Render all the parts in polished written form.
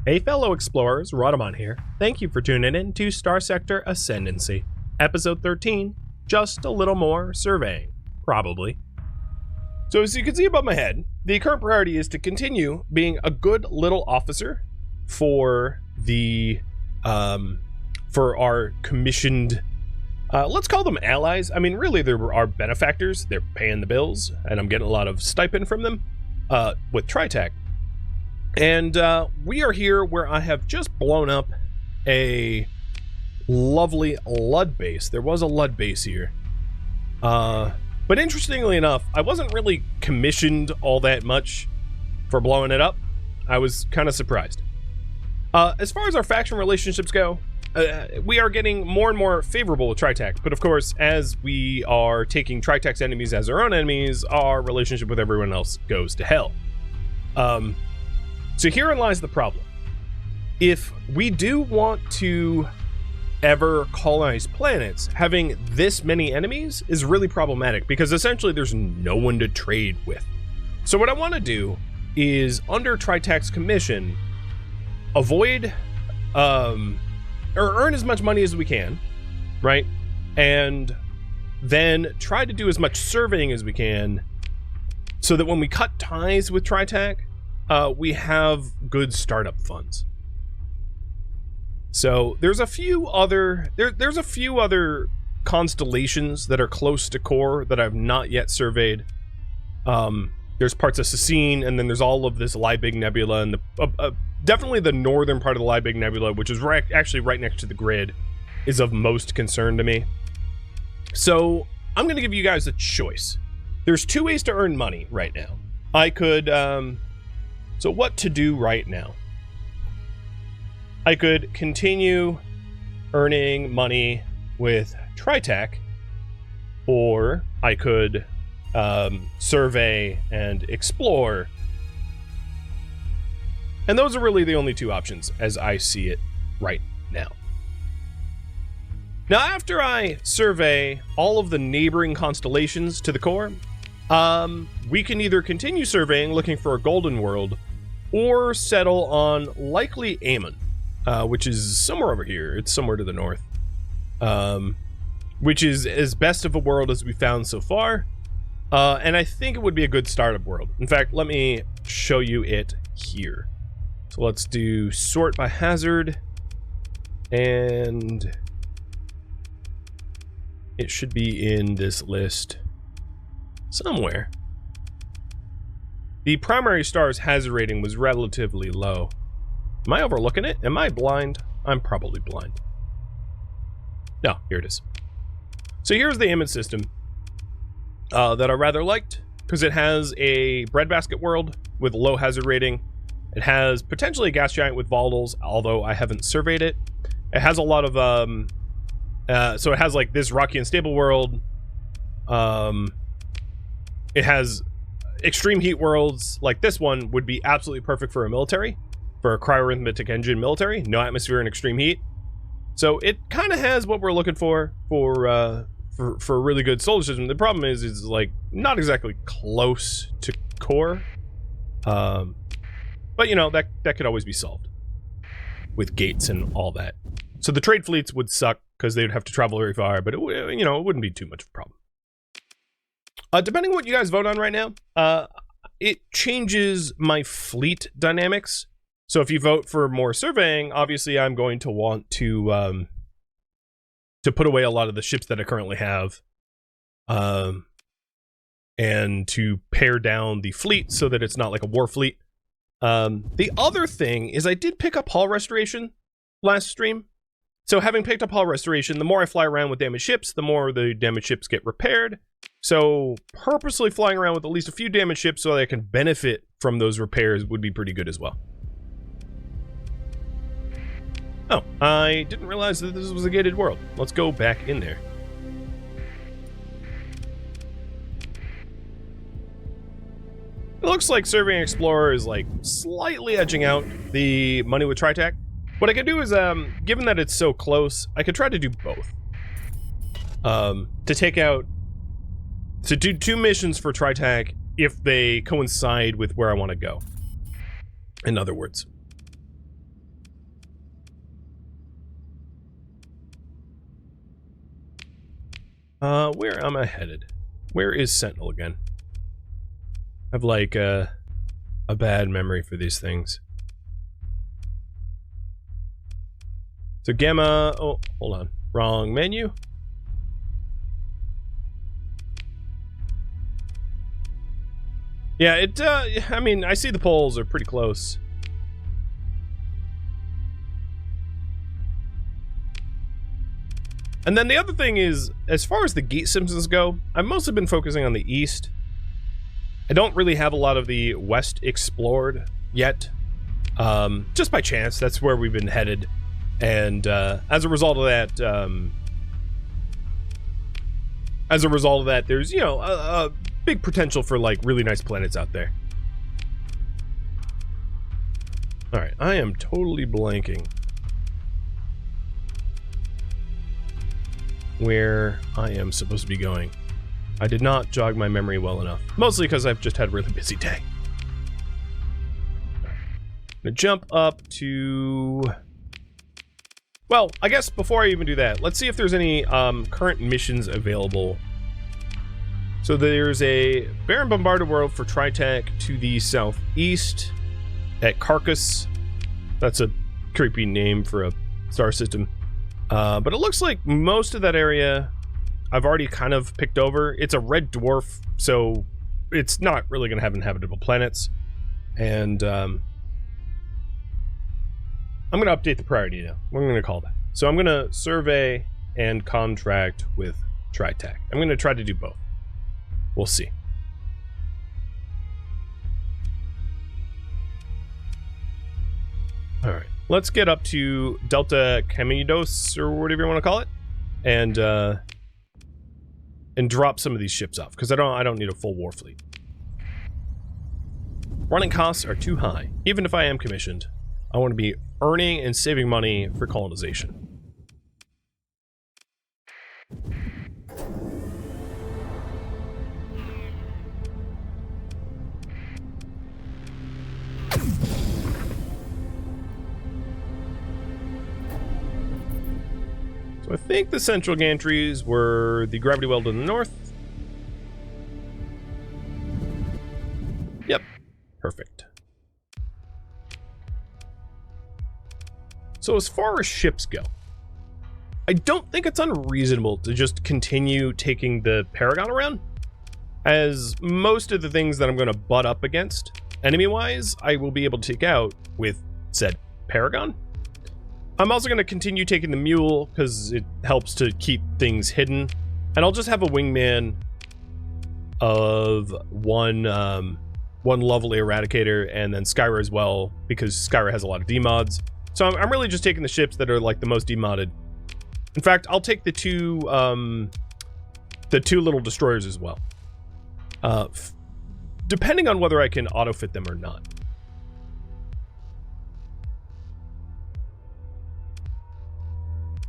Hey fellow explorers, Rhadamant here. Thank you for tuning in to Starsector Ascendancy, Episode 13, just a little more surveying, probably. So as you can see above my head, the current priority is to continue being a good little officer for the, for our commissioned, let's call them allies. I mean, really, they're our benefactors. They're paying the bills, and I'm getting a lot of stipend from them, with Tritech. And we are here where I have just blown up a lovely LUD base. There was a LUD base here. But interestingly enough, I wasn't really commissioned all that much for blowing it up. I was kind of surprised. As far as our faction relationships go, we are getting more and more favorable with Tritech. But of course, as we are taking Tritech's enemies as our own enemies, our relationship with everyone else goes to hell. So herein lies the problem. If we do want to ever colonize planets, having this many enemies is really problematic because essentially there's no one to trade with. So what I want to do is, under Tritech's commission, avoid or earn as much money as we can, right? And then try to do as much surveying as we can so that when we cut ties with Tritech, we have good startup funds. So there's a few other there's a few other constellations that are close to core that I've not yet surveyed. There's parts of Cecine, and then there's all of this Liebig Nebula, and the definitely the northern part of the Liebig Nebula, which is actually right next to the grid, is of most concern to me. So I'm going to give you guys a choice. There's two ways to earn money right now. I could so what to do right now? I could continue earning money with Tritech, or I could survey and explore. And those are really the only two options as I see it right now. Now, after I survey all of the neighboring constellations to the core, we can either continue surveying looking for a golden world, or settle on likely Ammon, which is somewhere over here. It's somewhere to the north, which is as best of a world as we found so far, and I think it would be a good startup world. In fact, let me show you it here. So let's do sort by hazard, and it should be in this list somewhere. The primary star's hazard rating was relatively low. Am I overlooking it? Am I blind? I'm probably blind. No, here it is. So here's the Ammon system that I rather liked, because it has a breadbasket world with low hazard rating. It has potentially a gas giant with volatiles, although I haven't surveyed it. It has a lot of so it has like this rocky and stable world. It has extreme heat worlds, like this one would be absolutely perfect for a military, for a cryarithmetic engine military. No atmosphere and extreme heat. So it kind of has what we're looking for a really good solar system. The problem is it's like not exactly close to core, but you know that could always be solved with gates and all that. So the trade fleets would suck because they would have to travel very far, but it wouldn't be too much of a problem. Depending on what you guys vote on right now, it changes my fleet dynamics. So if you vote for more surveying, obviously I'm going to want to put away a lot of the ships that I currently have, and to pare down the fleet so that it's not like a war fleet. The other thing is I did pick up hull restoration last stream. So having picked up hull restoration, the more I fly around with damaged ships, the more the damaged ships get repaired. So purposely flying around with at least a few damaged ships so that I can benefit from those repairs would be pretty good as well. Oh, I didn't realize that this was a gated world. Let's go back in there. It looks like Surveying Explorer is like slightly edging out the money with Tritech. What I can do is, given that it's so close, I could try to do both. To do two missions for Tritech if they coincide with where I want to go. In other words. Where am I headed? Where is Sentinel again? I have like a bad memory for these things. So Gamma, oh, hold on. Wrong menu. Yeah, I mean, I see the poles are pretty close. And then the other thing is, as far as the gate systems go, I've mostly been focusing on the east. I don't really have a lot of the west explored yet. Just by chance, that's where we've been headed. And as a result of that, there's, you know, a big potential for like really nice planets out there. All right, I am totally blanking where I am supposed to be going. I did not jog my memory well enough, mostly because I've just had a really busy day. I'm gonna jump up to, well, I guess before I even do that, let's see if there's any current missions available. So there's a barren bombarded world for Tritech to the southeast at Carcass. That's a creepy name for a star system. But it looks like most of that area I've already kind of picked over. It's a red dwarf, so it's not really going to have inhabitable planets. And I'm going to update the priority now. What am I going to call that? So I'm going to survey and contract with Tritech. I'm going to try to do both. We'll see. All right, let's get up to Delta Camidos, or whatever you want to call it, and drop some of these ships off, because I don't need a full war fleet. Running costs are too high. Even if I am commissioned, I want to be earning and saving money for colonization. So I think the central gantries were the gravity well to the north. Yep, perfect. So as far as ships go, I don't think it's unreasonable to just continue taking the Paragon around, as most of the things that I'm going to butt up against, enemy-wise, I will be able to take out with said Paragon. I'm also going to continue taking the Mule, because it helps to keep things hidden. And I'll just have a wingman of one lovely Eradicator, and then Skyra as well, because Skyra has a lot of demods. So I'm really just taking the ships that are like the most demodded. In fact, I'll take the two little destroyers as well. Depending on whether I can auto-fit them or not.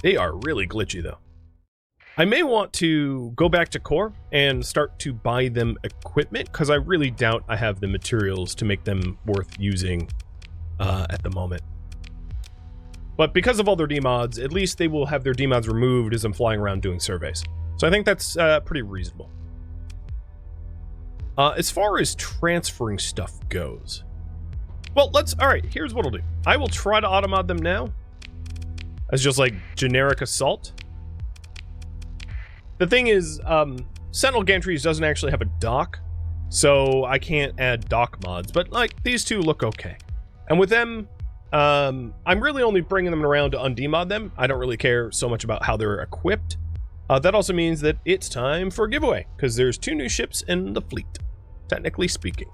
They are really glitchy, though. I may want to go back to core and start to buy them equipment, because I really doubt I have the materials to make them worth using at the moment. But because of all their demods, at least they will have their demods removed as I'm flying around doing surveys. So I think that's pretty reasonable. As far as transferring stuff goes, well, all right, here's what I'll do. I will try to automod them now as just like generic assault. The thing is, Sentinel Gantries doesn't actually have a dock, so I can't add dock mods, but like these two look okay. And with them, I'm really only bringing them around to undemod them. I don't really care so much about how they're equipped. That also means that it's time for a giveaway, because there's 2 new ships in the fleet, technically speaking.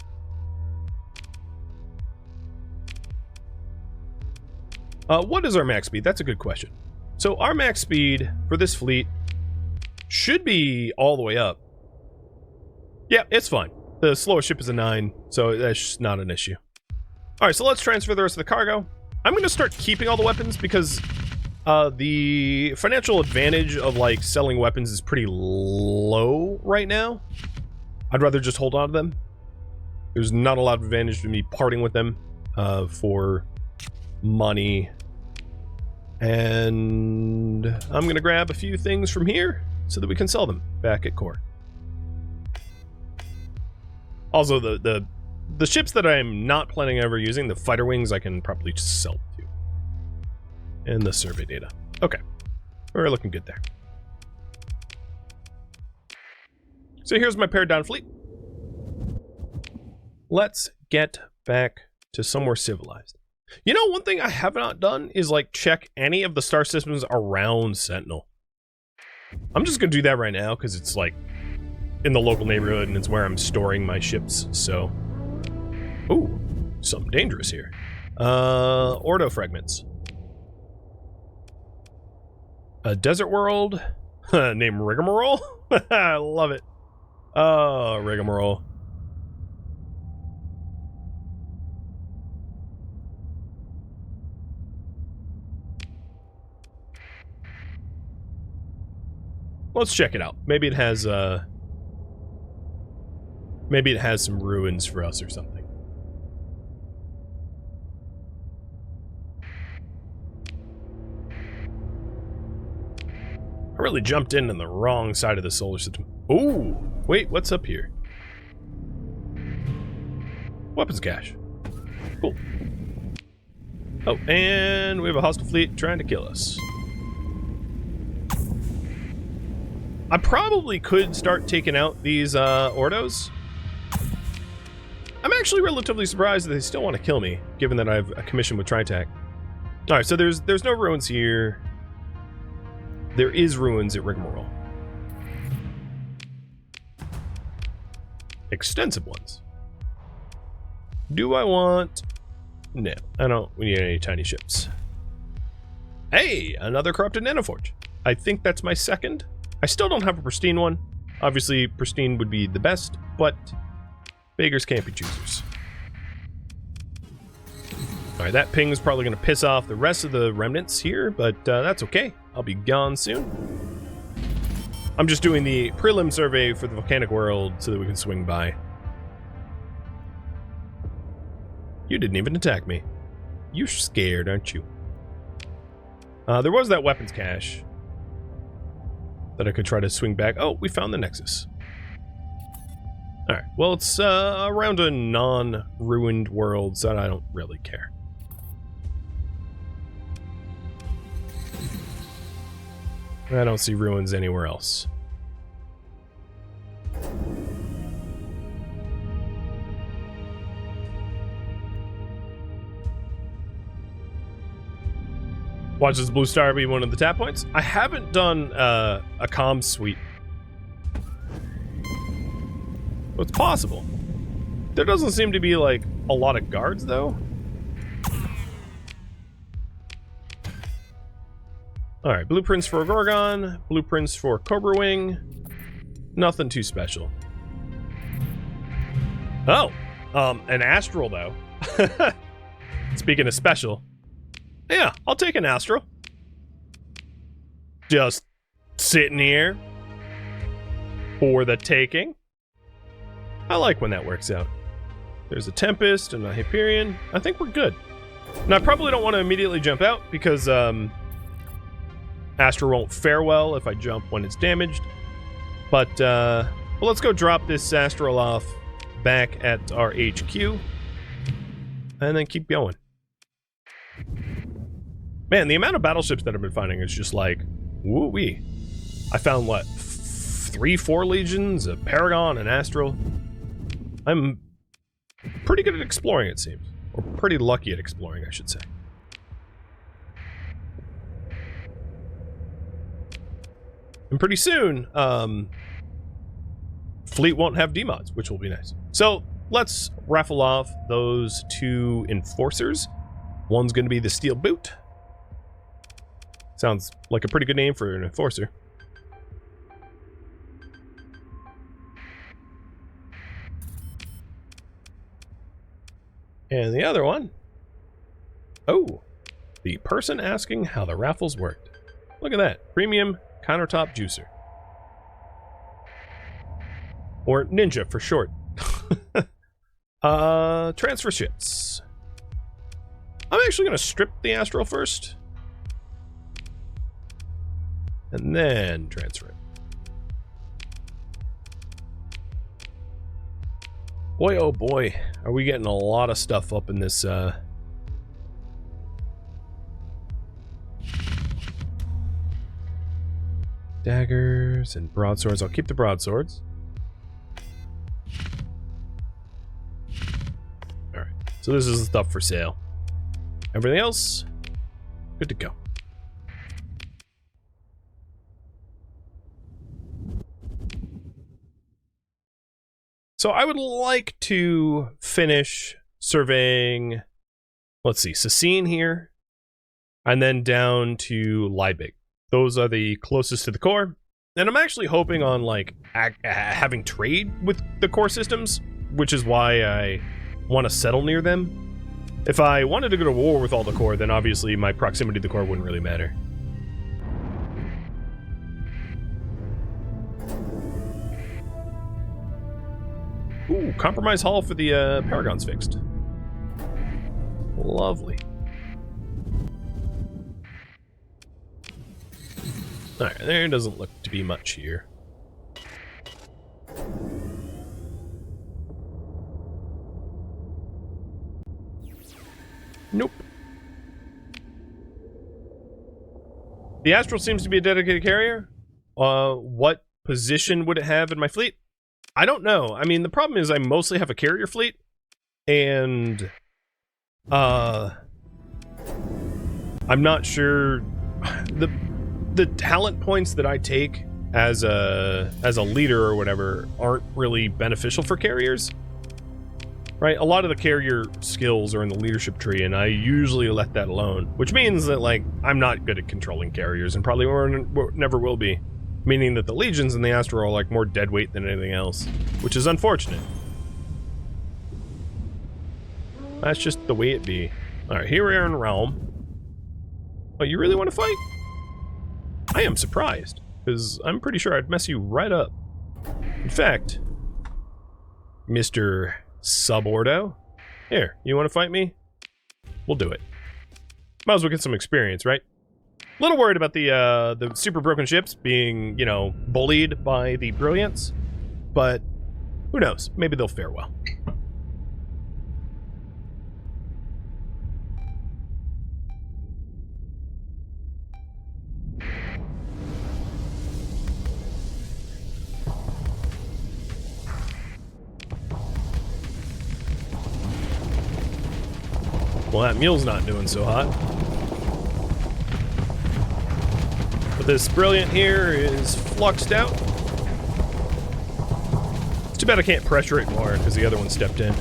What is our max speed? That's a good question. So our max speed for this fleet should be all the way up. Yeah, it's fine. The slowest ship is a 9, so that's just not an issue. All right, so let's transfer the rest of the cargo. I'm going to start keeping all the weapons because the financial advantage of like selling weapons is pretty low right now. I'd rather just hold on to them. There's not a lot of advantage to me parting with them for money. And I'm going to grab a few things from here so that we can sell them back at core. Also, the ships that I'm not planning on ever using, the fighter wings, I can probably just sell to. And the survey data. Okay. We're looking good there. So here's my pared down fleet. Let's get back to somewhere civilized. You know, one thing I have not done is like check any of the star systems around Sentinel. I'm just gonna do that right now because it's like in the local neighborhood and it's where I'm storing my ships, so. Ooh, something dangerous here. Ordo fragments. A desert world named Rigamarole? I love it. Oh, Rigamarole. Let's check it out. Maybe it has some ruins for us or something. I really jumped in on the wrong side of the solar system. Ooh, wait, what's up here? Weapons cache. Cool. Oh, and we have a hostile fleet trying to kill us. I probably could start taking out these Ordos. I'm actually relatively surprised that they still want to kill me, given that I have a commission with Tritac. Alright, so there's no ruins here. There is ruins at Rigamarole. Extensive ones. Do I want... No, I don't need any tiny ships. Hey, another corrupted nanoforge. I think that's my second. I still don't have a pristine one. Obviously, pristine would be the best, but beggars can't be choosers. Alright, that ping is probably going to piss off the rest of the remnants here, but that's okay. I'll be gone soon. I'm just doing the prelim survey for the volcanic world so that we can swing by. You didn't even attack me. You're scared, aren't you? There was that weapons cache that I could try to swing back. Oh, we found the Nexus. Alright, well, it's around a non-ruined world, so I don't really care. I don't see ruins anywhere else. Watch this blue star be one of the tap points. I haven't done a comms suite. Well, it's possible. There doesn't seem to be like a lot of guards though. Alright, blueprints for Gorgon, blueprints for Cobra Wing. Nothing too special. Oh, an Astral though. Speaking of special. Yeah, I'll take an Astral. Just sitting here for the taking. I like when that works out. There's a Tempest and a Hyperion. I think we're good. Now, I probably don't want to immediately jump out because Astral won't fare well if I jump when it's damaged. But, well, let's go drop this Astral off back at our HQ. And then keep going. Man, the amount of battleships that I've been finding is just like, woo-wee. I found, what, 3-4 legions, a Paragon, an Astral. I'm pretty good at exploring, it seems. Or pretty lucky at exploring, I should say. And pretty soon, fleet won't have demods, which will be nice. So, let's raffle off those 2 enforcers. One's going to be the Steel Boot. Sounds like a pretty good name for an enforcer. And the other one, oh, the person asking how the raffles worked. Look at that, premium countertop juicer. Or ninja for short. Transfer ships. I'm actually going to strip the Astral first. And then transfer it. Boy, oh boy, are we getting a lot of stuff up in this, daggers and broadswords. I'll keep the broadswords. Alright, so this is the stuff for sale. Everything else, good to go. So I would like to finish surveying, let's see, Sassine here, and then down to Liebig. Those are the closest to the core, and I'm actually hoping on like having trade with the core systems, which is why I want to settle near them. If I wanted to go to war with all the core, then obviously my proximity to the core wouldn't really matter. Ooh, compromise hull for the Paragons fixed. Lovely. Alright, there doesn't look to be much here. Nope. The Astral seems to be a dedicated carrier. What position would it have in my fleet? I don't know. I mean, the problem is I mostly have a carrier fleet, and I'm not sure the talent points that I take as a leader or whatever aren't really beneficial for carriers. Right? A lot of the carrier skills are in the leadership tree, and I usually let that alone, which means that like I'm not good at controlling carriers and probably never will be. Meaning that the legions in the Astro are like more deadweight than anything else, which is unfortunate. That's just the way it be. Alright, here we are in Realm. Oh, you really want to fight? I am surprised, because I'm pretty sure I'd mess you right up. In fact, Mr. Subordo, here, you want to fight me? We'll do it. Might as well get some experience, right? A little worried about the super broken ships being, you know, bullied by the Brilliants, but who knows? Maybe they'll fare well. Well, that mule's not doing so hot. But this Brilliant here is fluxed out. It's too bad I can't pressure it more because the other one stepped in.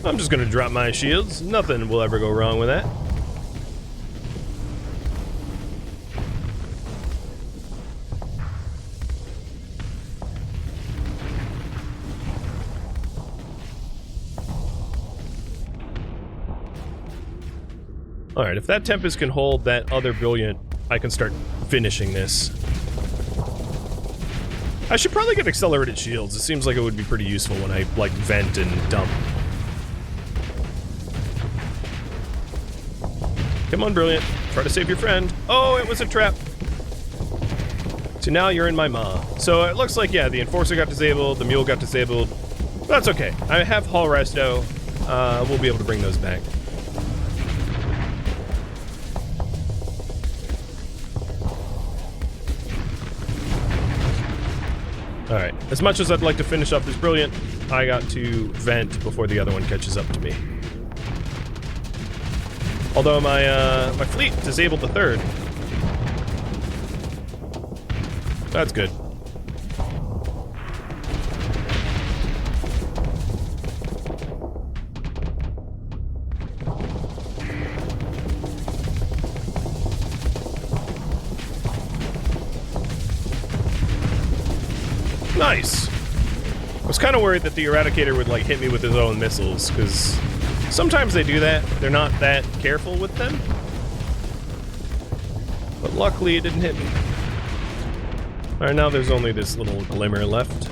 I'm just gonna drop my shields. Nothing will ever go wrong with that. Alright, if that Tempest can hold that other Brilliant, I can start finishing this. I should probably get accelerated shields. It seems like it would be pretty useful when I, like, vent and dump. Come on, Brilliant. Try to save your friend. Oh, it was a trap. So now you're in my maw. So it looks like, yeah, the Enforcer got disabled, the Mule got disabled. That's okay. I have Hull Resto. We'll be able to bring those back. Alright, as much as I'd like to finish up this Brilliant, I got to vent before the other one catches up to me. Although my fleet disabled the third. That's good. Nice! I was kind of worried that the Eradicator would, like, hit me with his own missiles, because sometimes they do that. They're not that careful with them. But luckily it didn't hit me. Alright, now there's only this little glimmer left.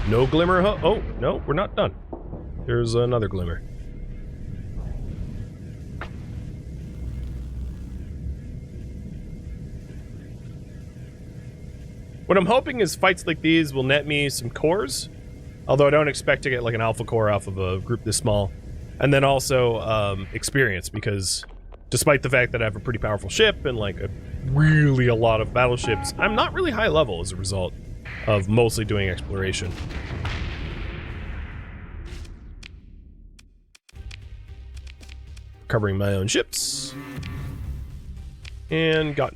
No glimmer, huh? Oh, no, we're not done. There's another glimmer. What I'm hoping is fights like these will net me some cores, although I don't expect to get like an alpha core off of a group this small. And then also experience, because despite the fact that I have a pretty powerful ship and like really a lot of battleships, I'm not really high level as a result of mostly doing exploration. Covering my own ships. And got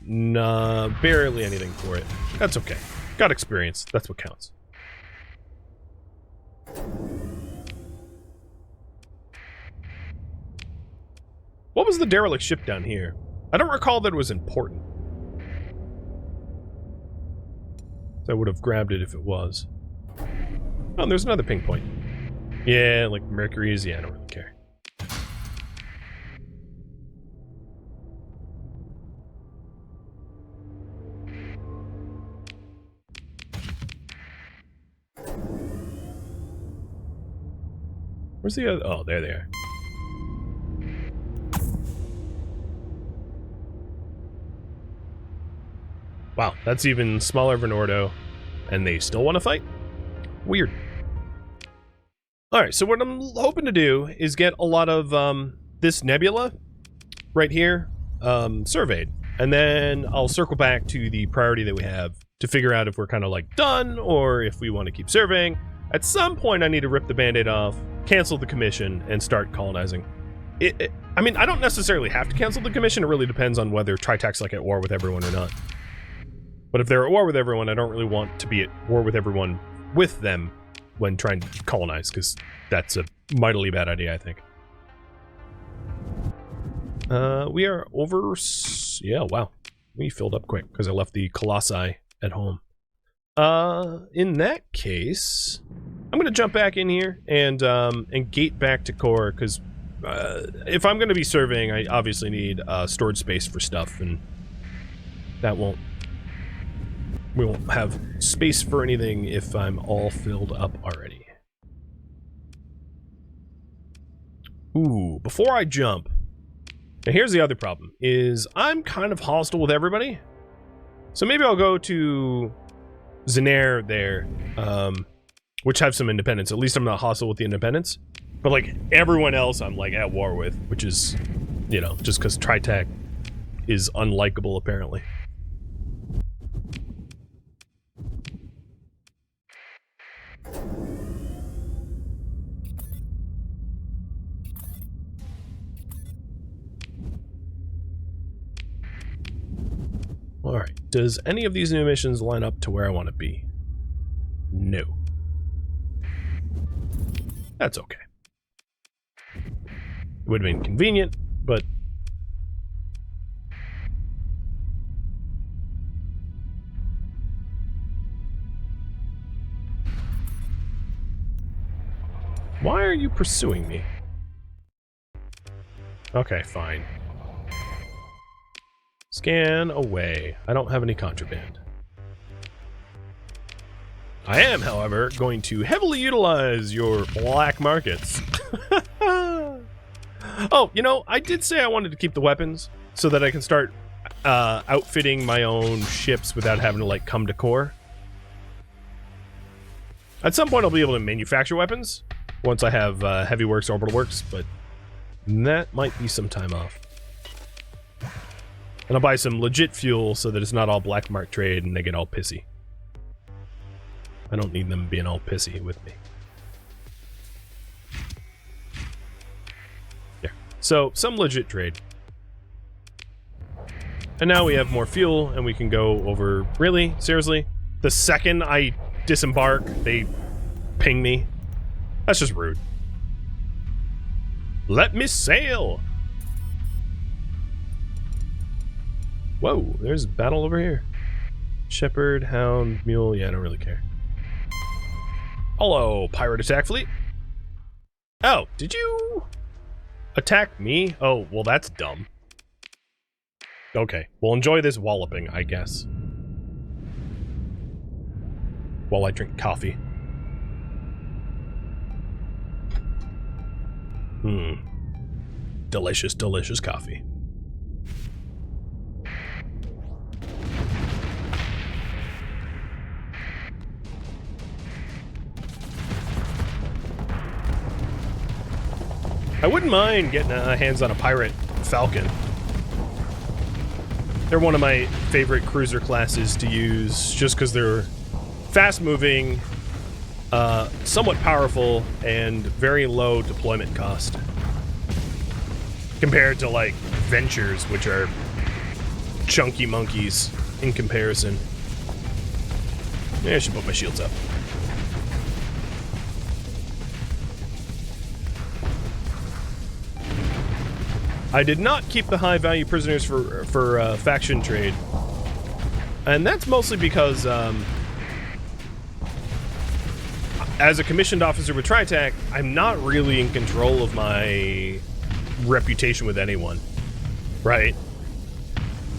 barely anything for it. That's okay. Got experience. That's what counts. What was the derelict ship down here? I don't recall that it was important. So I would have grabbed it if it was. Oh, there's another ping point. Yeah, like Mercury's. Yeah, I don't really care. Where's the other? Oh, there they are. Wow, that's even smaller of an Ordo, and they still want to fight? Weird. Alright, so what I'm hoping to do is get a lot of this nebula right here surveyed, and then I'll circle back to the priority that we have to figure out if we're kind of like done, or if we want to keep surveying. At some point I need to rip the band-aid off, cancel the commission, and start colonizing. I mean, I don't necessarily have to cancel the commission. It really depends on whether Tritac's like at war with everyone or not. But if they're at war with everyone, I don't really want to be at war with everyone with them when trying to colonize, because that's a mightily bad idea, I think. We are over... Yeah, wow. We filled up quick, because I left the Colossi at home. In that case, I'm going to jump back in here and gate back to core, because if I'm going to be surveying, I obviously need storage space for stuff, and that won't... We won't have space for anything if I'm all filled up already. Ooh, before I jump... Now here's the other problem, is I'm kind of hostile with everybody. So maybe I'll go to Zenair there, which have some independence. At least I'm not hostile with the independents. But like everyone else I'm like at war with, which is, you know, just because Tritac is unlikable apparently. Alright, does any of these new missions line up to where I want to be? No. That's okay. It would have been convenient, but... Why are you pursuing me? Okay, fine. Scan away. I don't have any contraband. I am, however, going to heavily utilize your black markets. Oh, you know, I did say I wanted to keep the weapons so that I can start outfitting my own ships without having to, like, come to core. At some point, I'll be able to manufacture weapons once I have heavy works, orbital works, but that might be some time off. And I'll buy some legit fuel so that it's not all black mark trade and they get all pissy. I don't need them being all pissy with me. There. So, some legit trade. And now we have more fuel and we can go over... Really? Seriously? The second I disembark, they ping me? That's just rude. Let me sail! Whoa, there's a battle over here. Shepherd, Hound, Mule, yeah, I don't really care. Hello, pirate attack fleet. Oh, did you attack me? Oh, well that's dumb. Okay, well enjoy this walloping, I guess. While I drink coffee. Delicious, delicious coffee. I wouldn't mind getting hands on a pirate Falcon. They're one of my favorite cruiser classes to use, just because they're fast-moving, somewhat powerful, and very low deployment cost. Compared to, like, Ventures, which are chunky monkeys in comparison. Yeah, I should put my shields up. I did not keep the high-value prisoners for faction trade. And that's mostly because, as a commissioned officer with TriTac, I'm not really in control of my reputation with anyone, right?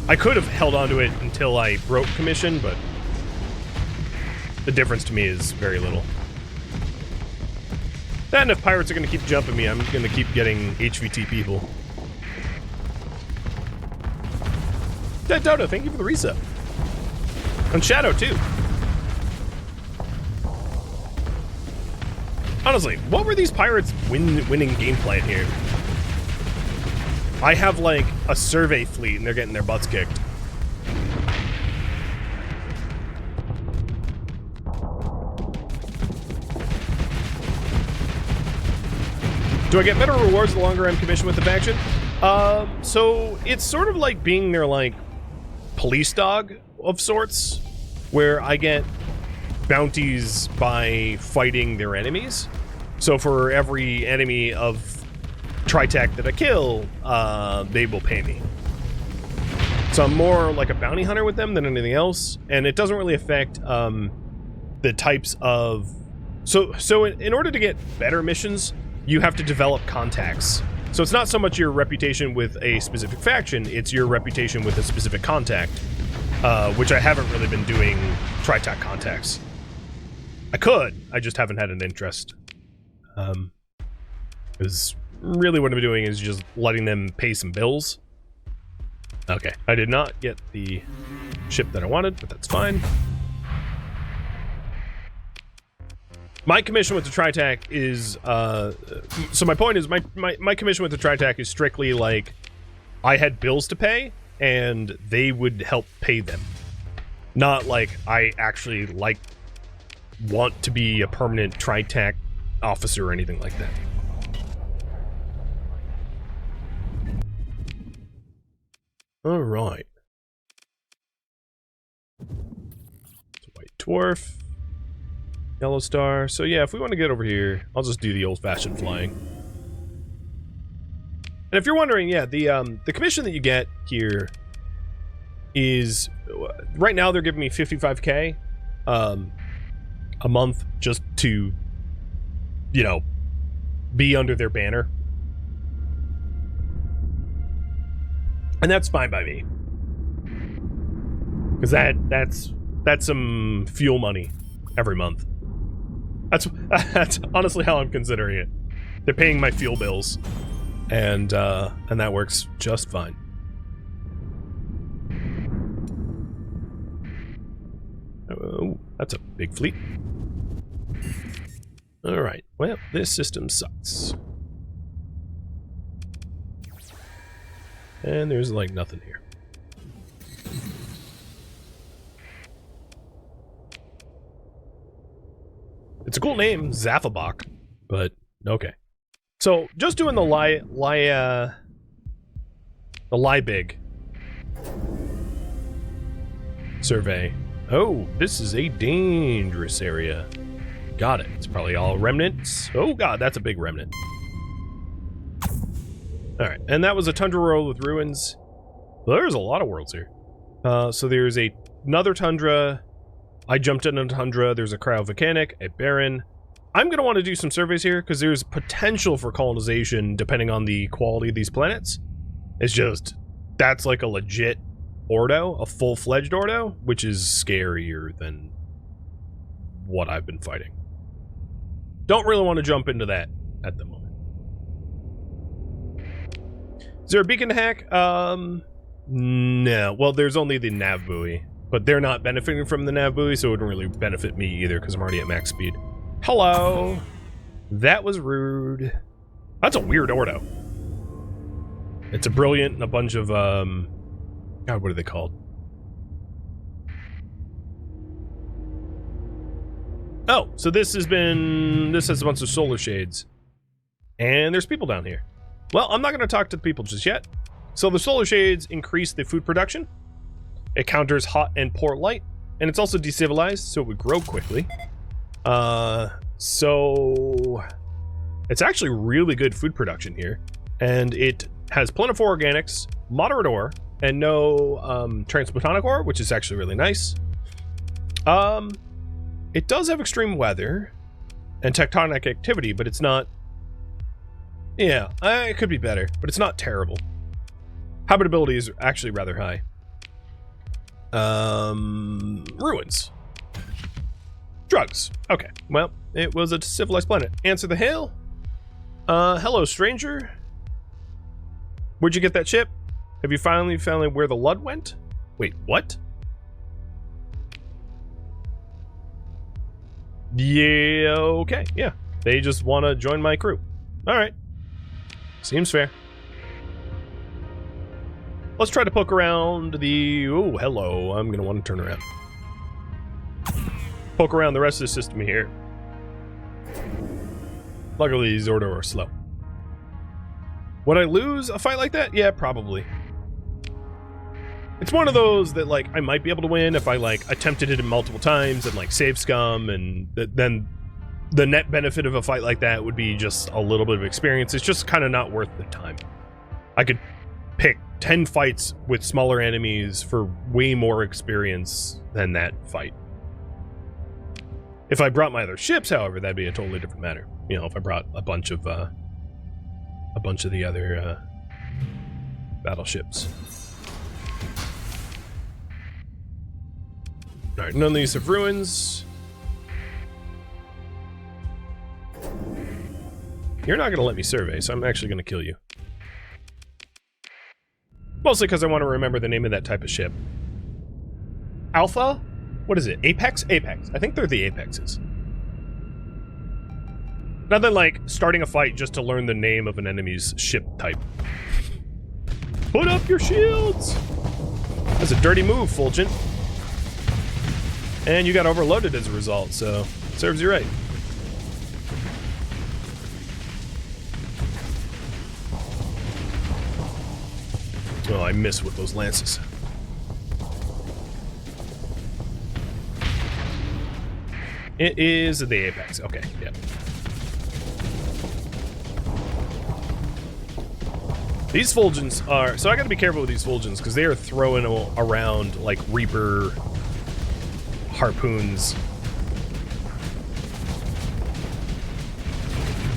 I could have held on to it until I broke commission, but the difference to me is very little. And if pirates are going to keep jumping me, I'm going to keep getting HVT people. Dead Dodo, thank you for the resub. And Shadow, too. Honestly, what were these pirates winning gameplay here? I have, like, a survey fleet, and they're getting their butts kicked. Do I get better rewards the longer I'm commissioned with the faction? So it's sort of like being their, like, police dog of sorts, where I get bounties by fighting their enemies. So for every enemy of TriTac that I kill, they will pay me. So I'm more like a bounty hunter with them than anything else, and it doesn't really affect the types of... So in order to get better missions, you have to develop contacts. So it's not so much your reputation with a specific faction, it's your reputation with a specific contact, which I haven't really been doing TriTac contacts. I could, I just haven't had an interest. Because really what I'm doing is just letting them pay some bills. Okay, I did not get the ship that I wanted, but that's fine. My commission with the TriTac is, so my point is, my commission with the TriTac is strictly like, I had bills to pay, and they would help pay them. Not like I actually, like, want to be a permanent TriTac officer or anything like that. Alright. It's a white dwarf. Yellow star. So yeah, if we want to get over here, I'll just do the old-fashioned flying. And if you're wondering, yeah, the commission that you get here is... Right now they're giving me 55k a month just to, you know, be under their banner. And that's fine by me. Because that's some fuel money every month. That's honestly how I'm considering it. They're paying my fuel bills, and that works just fine. Oh, that's a big fleet. All right. Well, this system sucks. And there's like nothing here. It's a cool name, Zaffabach, but okay. So just doing the Liebig survey. Oh, this is a dangerous area. Got it. It's probably all remnants. Oh god, that's a big remnant. Alright, and that was a tundra world with ruins. Well, there's a lot of worlds here. So there's another tundra. I jumped in a tundra. There's a cryovolcanic, a barren. I'm going to want to do some surveys here, because there's potential for colonization depending on the quality of these planets. It's just, that's like a legit Ordo, a full-fledged Ordo, which is scarier than what I've been fighting. Don't really want to jump into that at the moment. Is there a beacon to hack? No. Well, there's only the nav buoy. But they're not benefiting from the nav buoy, so it wouldn't really benefit me either, because I'm already at max speed. Hello! That was rude. That's a weird Ordo. It's a brilliant and a bunch of, God, what are they called? Oh, so this has a bunch of solar shades. And there's people down here. Well, I'm not going to talk to the people just yet. So the solar shades increase the food production. It counters hot and poor light. And it's also decivilized, so it would grow quickly. So it's actually really good food production here. And it has plentiful organics, moderate ore, and no transplutonic ore, which is actually really nice. It does have extreme weather and tectonic activity, but it's not... Yeah, it could be better, but it's not terrible. Habitability is actually rather high. Ruins. Drugs. Okay, well, it was a civilized planet. Answer the hail. Hello, stranger. Where'd you get that ship? Have you finally found where the Lud went? Wait, what? Yeah, okay, yeah. They just want to join my crew. Alright. Seems fair. Let's try to poke around the... Oh, hello. I'm going to want to turn around. Poke around the rest of the system here. Luckily, these Ordos are slow. Would I lose a fight like that? Yeah, probably. It's one of those that, like, I might be able to win if I, like, attempted it multiple times and, like, save scum, and then the net benefit of a fight like that would be just a little bit of experience. It's just kind of not worth the time. I could pick 10 fights with smaller enemies for way more experience than that fight. If I brought my other ships, however, that'd be a totally different matter. You know, if I brought a bunch of the other battleships. Alright, none of these have ruins. You're not going to let me survey, so I'm actually going to kill you. Mostly because I want to remember the name of that type of ship. Alpha? What is it? Apex? Apex. I think they're the Apexes. Nothing like starting a fight just to learn the name of an enemy's ship type. Put up your shields! That's a dirty move, Fulgent. And you got overloaded as a result, so serves you right. Oh, I miss with those lances. It is the Apex. Okay, yeah. These Fulgens are... So I gotta be careful with these Fulgens, because they are throwing around, like, Reaper harpoons.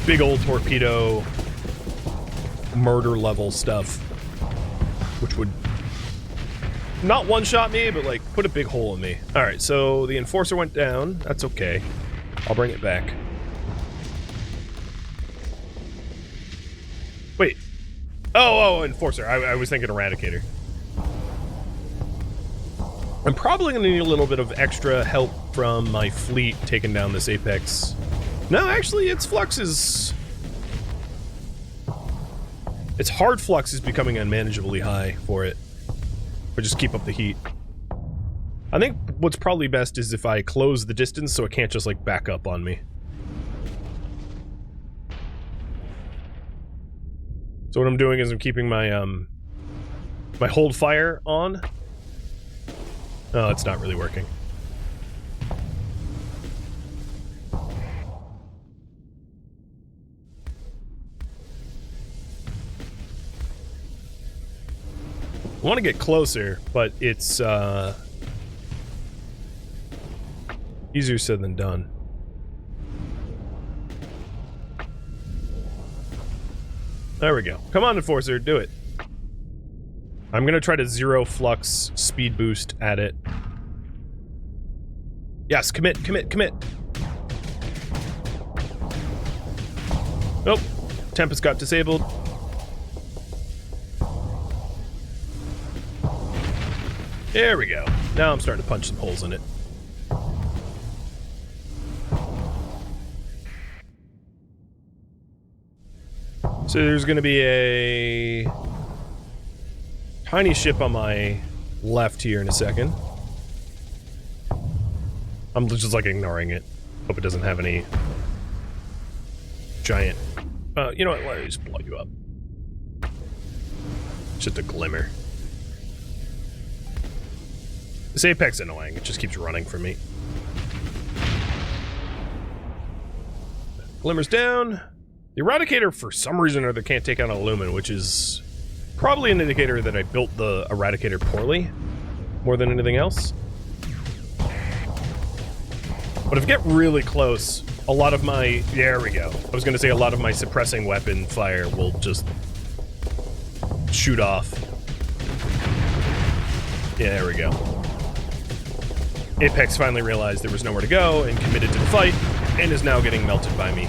Big old torpedo, murder level stuff, which would not one-shot me, but like put a big hole in me. Alright, so the Enforcer went down. That's okay. I'll bring it back. Wait. Oh, Enforcer. I was thinking Eradicator. I'm probably going to need a little bit of extra help from my fleet taking down this Apex. No, actually, its flux is... Its hard flux is becoming unmanageably high for it. But just keep up the heat. I think what's probably best is if I close the distance so it can't just, like, back up on me. So what I'm doing is I'm keeping my, my hold fire on. Oh, it's not really working. I want to get closer, but it's easier said than done. There we go. Come on, Enforcer, do it. I'm gonna try to zero flux speed boost at it. Yes, commit, commit, commit. Nope. Tempest got disabled. There we go. Now I'm starting to punch some holes in it. So there's going to be a tiny ship on my left here in a second. I'm just like ignoring it. Hope it doesn't have any giant... you know what? Let me just blow you up. Just a glimmer. This Apex annoying. It just keeps running from me. Glimmer's down. The Eradicator, for some reason or other, can't take out a Lumen, which is probably an indicator that I built the Eradicator poorly, more than anything else. But if I get really close, a lot of my... There we go. I was going to say a lot of my suppressing weapon fire will just shoot off. Yeah, there we go. Apex finally realized there was nowhere to go and committed to the fight, and is now getting melted by me.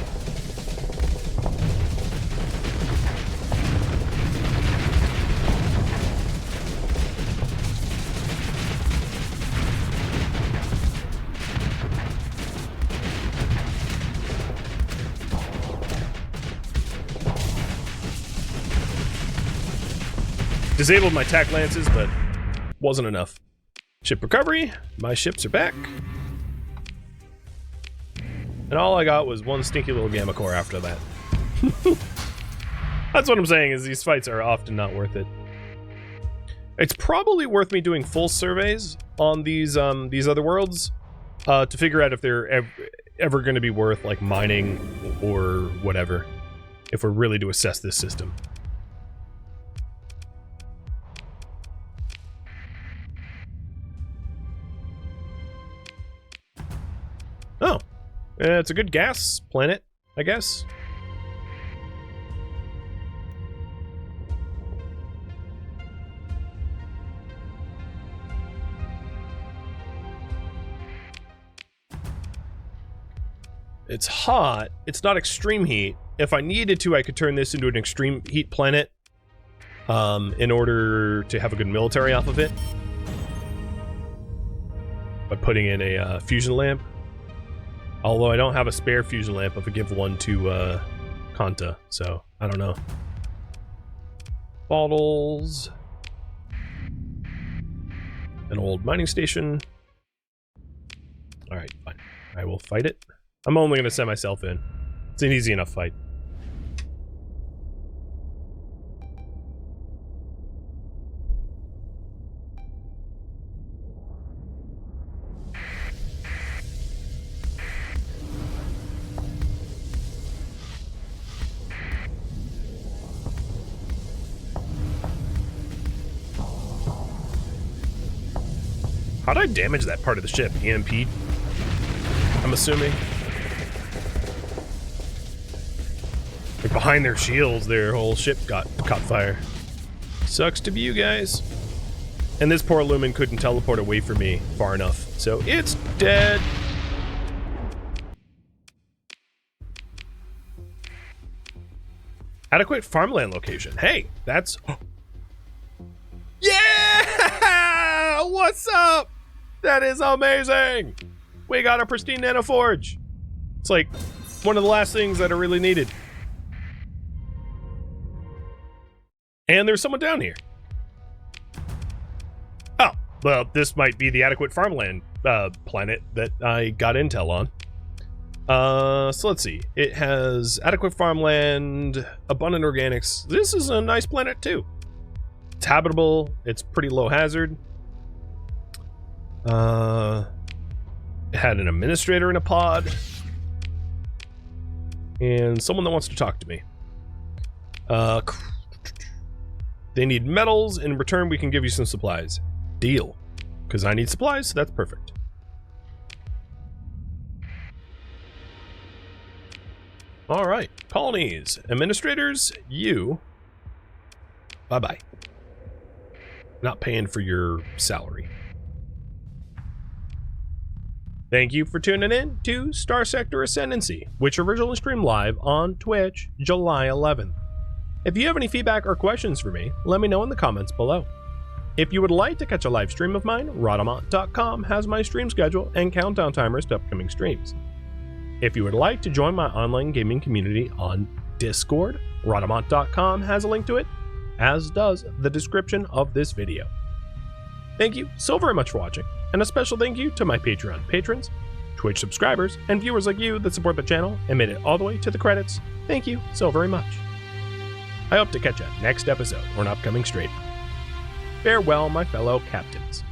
Disabled my tack lances, but wasn't enough. Ship recovery. My ships are back. And all I got was one stinky little Gamma Core after that. That's what I'm saying, is these fights are often not worth it. It's probably worth me doing full surveys on these other worlds to figure out if they're ever going to be worth, like, mining or whatever, if we're really to assess this system. Oh, it's a good gas planet, I guess. It's hot. It's not extreme heat. If I needed to, I could turn this into an extreme heat planet in order to have a good military off of it by putting in a fusion lamp. Although I don't have a spare fusion lamp if I give one to Kanta, so I don't know. Bottles. An old mining station. Alright, fine. I will fight it. I'm only going to send myself in. It's an easy enough fight. How'd I damage that part of the ship? EMP'd? I'm assuming. Like behind their shields, their whole ship caught fire. Sucks to be you guys. And this poor Lumen couldn't teleport away from me far enough, so it's dead. Adequate farmland location. Hey, that's... Yeah! What's up? That is amazing! We got a pristine nanoforge. It's like one of the last things that are really needed. And there's someone down here. Oh, well, this might be the adequate farmland planet that I got intel on. So let's see. It has adequate farmland, abundant organics. This is a nice planet too. It's habitable. It's pretty low hazard. It had an administrator in a pod. And someone that wants to talk to me. They need metals. In return, we can give you some supplies. Deal. Because I need supplies, so that's perfect. Alright. Colonies. Administrators, you. Bye-bye. Not paying for your salary. Thank you for tuning in to Starsector Ascendancy, which originally streamed live on Twitch, July 11th. If you have any feedback or questions for me, let me know in the comments below. If you would like to catch a live stream of mine, Rhadamant.com has my stream schedule and countdown timers to upcoming streams. If you would like to join my online gaming community on Discord, Rhadamant.com has a link to it, as does the description of this video. Thank you so very much for watching, and a special thank you to my Patreon patrons, Twitch subscribers, and viewers like you that support the channel and made it all the way to the credits. Thank you so very much. I hope to catch you next episode or an upcoming stream. Farewell, my fellow captains.